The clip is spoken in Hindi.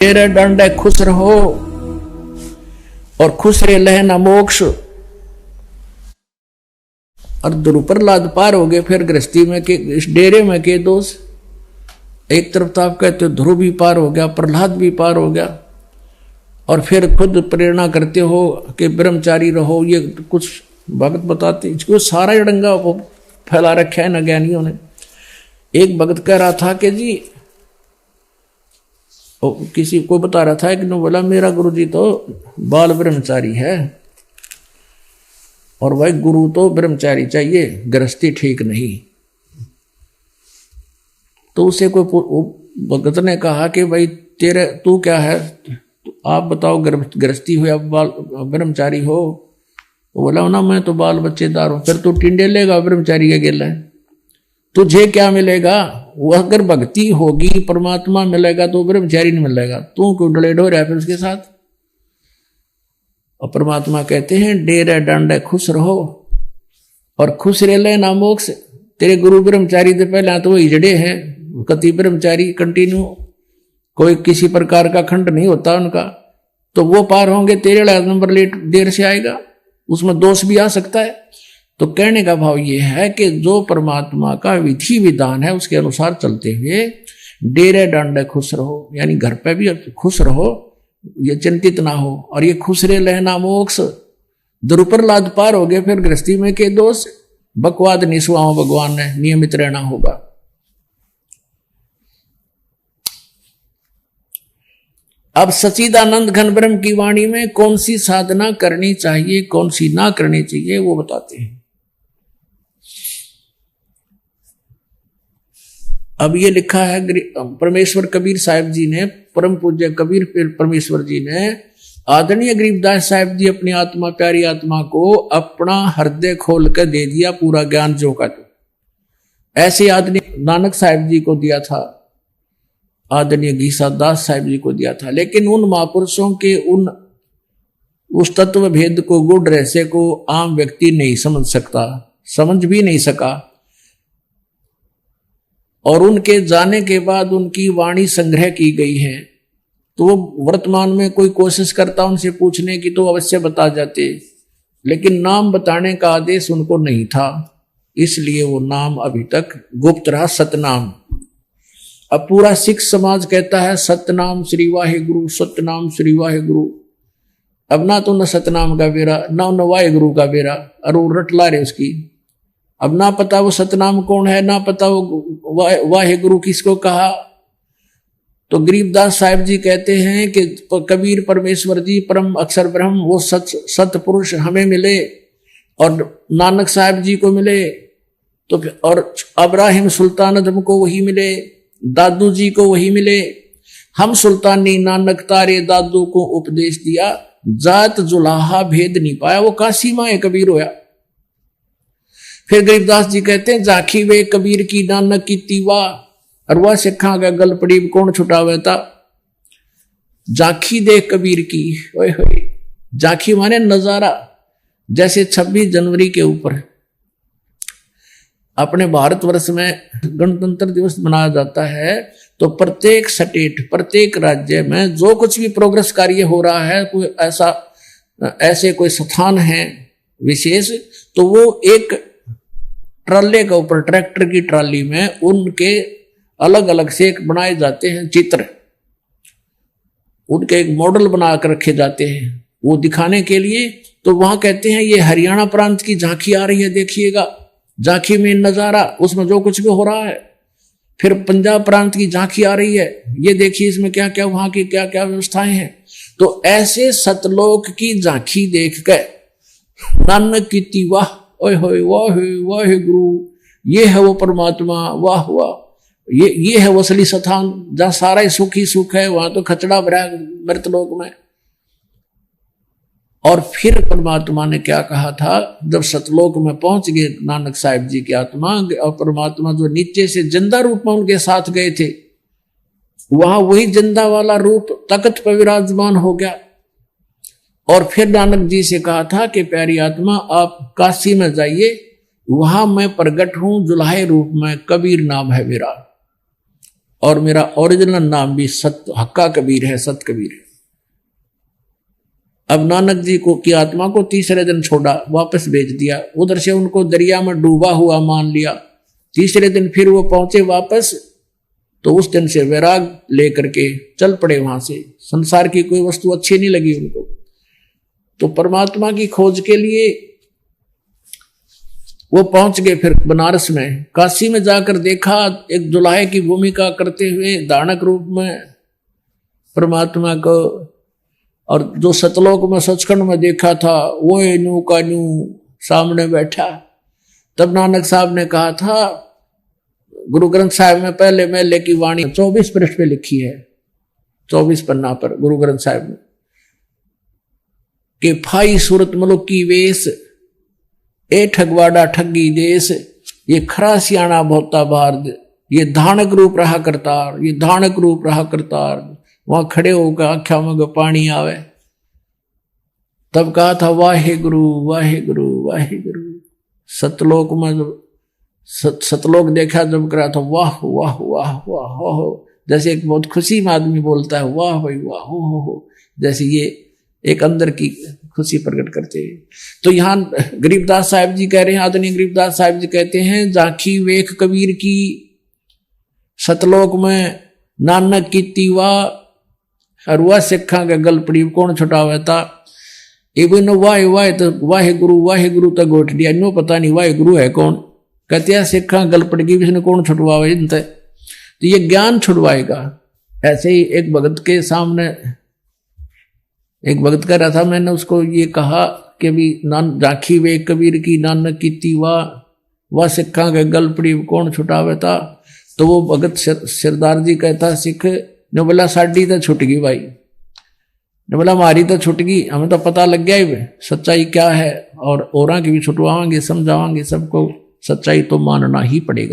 तेरे दंड खुश रहो और खुश रे लहना मोक्ष। और ध्रुव प्रहलाद पार हो गए, फिर गृहस्थी में के इस डेरे में के दोष। एक तरफ तो आप कहते हो ध्रुव भी पार हो गया, प्रहलाद भी पार हो गया, और फिर खुद प्रेरणा करते हो कि ब्रह्मचारी रहो। ये कुछ भगत बताते, इसको सारा जड़ंगा फैला रखा है न ज्ञानियों ने। एक भगत कह रहा था कि जी किसी को बता रहा था, एक ने बोला मेरा गुरु जी तो बाल ब्रह्मचारी है, और भाई गुरु तो ब्रह्मचारी चाहिए, गृहस्थी ठीक नहीं। तो उसे कोई भगत ने कहा कि भाई तेरे तू क्या है, आप बताओ गृहस्थी हो या ब्रह्मचारी हो। वो बोला ना मैं तो बाल बच्चेदार हूं। फिर तू टिंडे लेगा ब्रह्मचारी के गेला, तुझे क्या मिलेगा? वो अगर भक्ति होगी परमात्मा मिलेगा तो ब्रह्मचारी नहीं मिलेगा, तू क्यों डले ढो रहा है फिर उसके साथ। और परमात्मा कहते हैं डेरे डंडे खुश रहो और खुश रह ले ना मोक्ष। तेरे गुरु ब्रह्मचारी तो पहले तो वही जड़े हैं, कति ब्रह्मचारी कंटिन्यू, कोई किसी प्रकार का खंड नहीं होता उनका, तो वो पार होंगे। तेरे नंबर लेट देर से आएगा, उसमें दोष भी आ सकता है। तो कहने का भाव ये है कि जो परमात्मा का विधि विधान है उसके अनुसार चलते हुए डेरे डंडे खुश रहो, यानी घर पे भी खुश रहो, ये चिंतित ना हो। और ये खुश रहे लेना मोक्ष। ध्रुव प्रहलाद पार हो गए, फिर गृहस्थी में के दोष बकवाद निस्वाओं भगवान ने नियमित रहना होगा। अब सच्चिदानंद घन ब्रह्म की वाणी में कौन सी साधना करनी चाहिए, कौन सी ना करनी चाहिए, वो बताते हैं। अब ये लिखा है परमेश्वर कबीर साहिब जी ने, परम पूज्य कबीर परमेश्वर जी ने आदरणीय गरीबदास साहिब जी अपनी आत्मा प्यारी आत्मा को अपना हृदय खोल कर दे दिया, पूरा ज्ञान जो का जो। ऐसे आदरणीय नानक साहिब जी को दिया था, आदरणीय गीसा दास साहिब जी को दिया था। लेकिन उन महापुरुषों के उस तत्व भेद को, गुण रहस्य को आम व्यक्ति नहीं समझ सकता, समझ भी नहीं सका। और उनके जाने के बाद उनकी वाणी संग्रह की गई है, तो वो वर्तमान में कोई कोशिश करता उनसे पूछने की तो अवश्य बता जाते, लेकिन नाम बताने का आदेश उनको नहीं था, इसलिए वो नाम अभी तक गुप्त रहा, सतनाम। अब पूरा सिख समाज कहता है सतनाम श्री वाहे गुरु, सतनाम श्री वाहे गुरु। अब ना तो न सतनाम का बेरा ना न वाहे गुरु का बेरा, और वो रट ला रहे उसकी। अब ना पता वो सतनाम कौन है, ना पता वो वाहे गुरु किसको कहा। तो गरीबदास साहिब जी कहते हैं कि कबीर परमेश्वर जी परम अक्षर ब्रह्म वो सत पुरुष हमें मिले और नानक साहिब जी को मिले, तो और अब्राहिम सुल्तान को वही मिले, दादू जी को वही मिले। हम सुल्तानी नानक तारे दादू को उपदेश दिया, जात जुलाहा भेद नहीं पाया, वो काशी माए कबीर होया। फिर गरीबदास जी कहते हैं जाखी वे कबीर की नानक की तीवा, और वह सिखा का गल पड़ी कौन छुटावे था। जाखी दे कबीर की, ओए होए, जाखी माने नजारा। जैसे 26 जनवरी के ऊपर अपने भारतवर्ष में गणतंत्र दिवस मनाया जाता है, तो प्रत्येक स्टेट, प्रत्येक राज्य में जो कुछ भी प्रोग्रेस कार्य हो रहा है, कोई ऐसे कोई स्थान है विशेष, तो वो एक ट्राले के ऊपर, ट्रैक्टर की ट्राली में उनके अलग अलग से एक बनाए जाते हैं चित्र, उनके एक मॉडल बना कर रखे जाते हैं वो दिखाने के लिए। तो वहां कहते हैं ये हरियाणा प्रांत की झांकी आ रही है, देखिएगा झांकी में नजारा, उसमें जो कुछ भी हो रहा है। फिर पंजाब प्रांत की झांकी आ रही है, ये देखिए इसमें क्या क्या, वहां की क्या क्या व्यवस्थाएं हैं। तो ऐसे सतलोक की झांकी देख कर नानक की तीवा, ओए होए वाह वाह गुरु, ये है वो परमात्मा, वाह वाह, ये है वो असली स्थान जहां सारा सुख ही सुख है, वहां तो खचड़ा भरा मृतलोक में। और फिर परमात्मा ने क्या कहा था, जब सतलोक में पहुंच गए नानक साहिब जी की आत्मा, और परमात्मा जो नीचे से जिंदा रूप में उनके साथ गए थे, वहां वही जिंदा वाला रूप तख्त पर विराजमान हो गया। और फिर नानक जी से कहा था कि प्यारी आत्मा आप काशी में जाइए, वहां मैं प्रगट हूं जुलाहे रूप में, कबीर नाम है मेरा। और मेरा ओरिजिनल नाम भी सत हक्का कबीर है, सत कबीर है। अब नानक जी को की आत्मा को तीसरे दिन छोड़ा, वापस भेज दिया। उधर से उनको दरिया में डूबा हुआ मान लिया। तीसरे दिन फिर वो पहुंचे वापस, तो उस दिन से वैराग लेकर के चल पड़े वहां से। संसार की कोई वस्तु अच्छी नहीं लगी उनको। तो परमात्मा की खोज के लिए वो पहुंच गए फिर बनारस में। काशी में जाकर देखा एक दुल्हे की भूमिका करते हुए दानक रूप में परमात्मा को, और जो सतलोक में सचखंड में देखा था वो नू का नू सामने बैठा। तब नानक साहब ने कहा था, गुरु ग्रंथ साहिब में पहले मेले की वाणी 24 पृष्ठ पे लिखी है, 24 पन्ना पर गुरु ग्रंथ साहिब में, कि फाई सूरत मुलुक की वेश, ए ठगवाड़ा ठगी देश, ये खरा सियाणा बहुता बार, ये धानक रूप रहा करतार, ये धानक रूप रहा करतार। वहां खड़े होकर आख्या में पानी आवे। तब कहा था वाहे गुरु वाहे गुरु वाहे गुरु। सतलोक में सतलोक देखा जब करा था वाह वाह वाह वाह हो, जैसे एक बहुत खुशी में आदमी बोलता है वाह भाई वाह हो, जैसे ये एक अंदर की खुशी प्रकट करते हैं। तो यहाँ गरीबदास साहिब जी कह रहे हैं, आदरणीय गरीबदास साहिब जी कहते हैं, जाखी वेख कबीर की सतलोक में नानक की तीवा हरुआ सिखा के गल पड़ी कौन छुटावे था। इवन वाहे वाहे तो वाहे गुरु तक गोठ दिया, नो पता नहीं वाहे गुरु है कौन। कहते हैं सिखा गल पड़ गई, इसने कौन छुटवावे इनते, तो ये ज्ञान छुड़वाएगा। ऐसे ही एक भगत के सामने एक भगत कह रहा था, मैंने उसको ये कहा कि अभी राखी वे कबीर की नानक की तीवा वह सिखा के गल पड़ी कौन छुटावे था। तो वो भगत सिरदार जी कहता सिख ने बोला साड़ी तो छुट गई भाई, ने बोला हमारी तो छुट गई, हमें तो पता लग गया ही सच्चाई क्या है, और औरा की भी छुटवाएंगे समझावांगे सबको, सच्चाई तो मानना ही पड़ेगा।